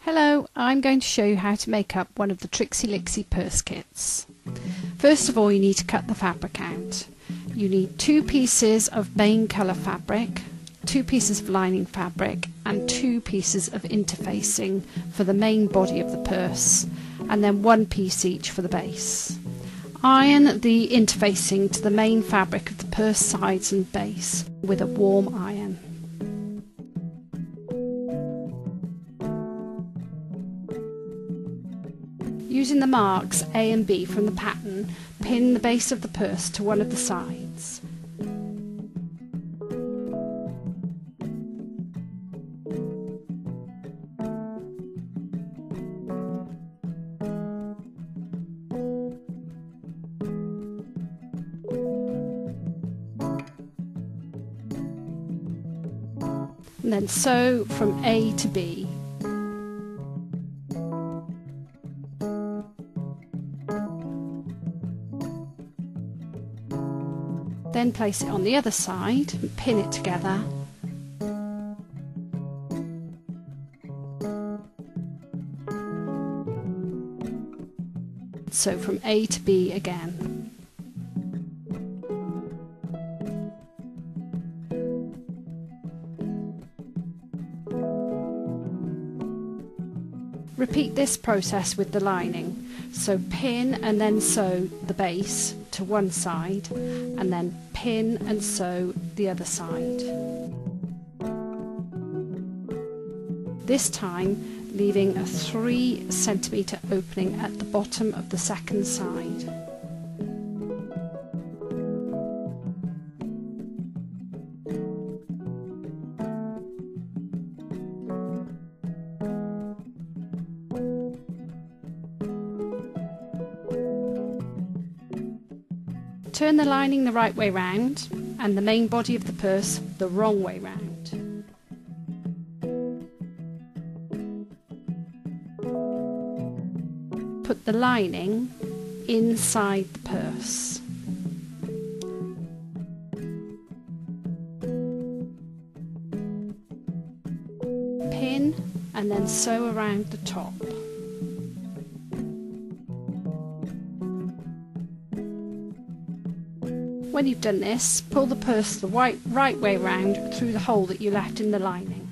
Hello, I'm going to show you how to make up one of the TrixieLixie purse kits. First of all, you need to cut the fabric out. You need 2 pieces of main colour fabric, 2 pieces of lining fabric and 2 pieces of interfacing for the main body of the purse, and then 1 piece each for the base. Iron the interfacing to the main fabric of the purse sides and base with a warm iron. Using the marks A and B from the pattern, pin the base of the purse to one of the sides. And then sew from A to B. Then place it on the other side and pin it together. So from A to B again. Repeat this process with the lining. So pin and then sew the base to one side, and then pin and sew the other side. This time leaving a 3 centimetre opening at the bottom of the second side. Turn the lining the right way round and the main body of the purse the wrong way round. Put the lining inside the purse. Pin and then sew around the top. When you've done this, pull the purse the right way round through the hole that you left in the lining.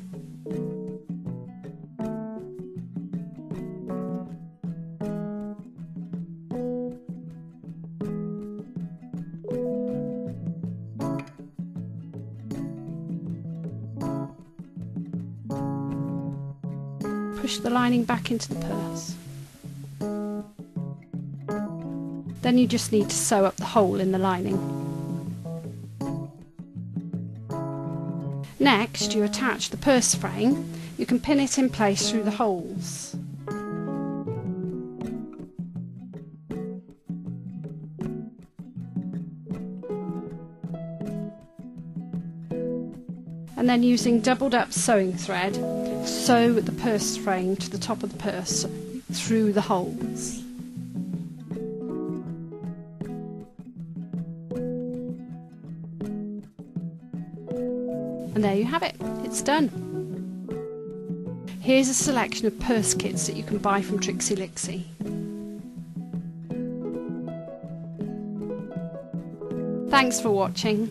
Push the lining back into the purse. Then you just need to sew up the hole in the lining. Next, you attach the purse frame. You can pin it in place through the holes. And then using doubled up sewing thread, sew the purse frame to the top of the purse through the holes. And there you have it, it's done. Here's a selection of purse kits that you can buy from TrixieLixie. Thanks for watching.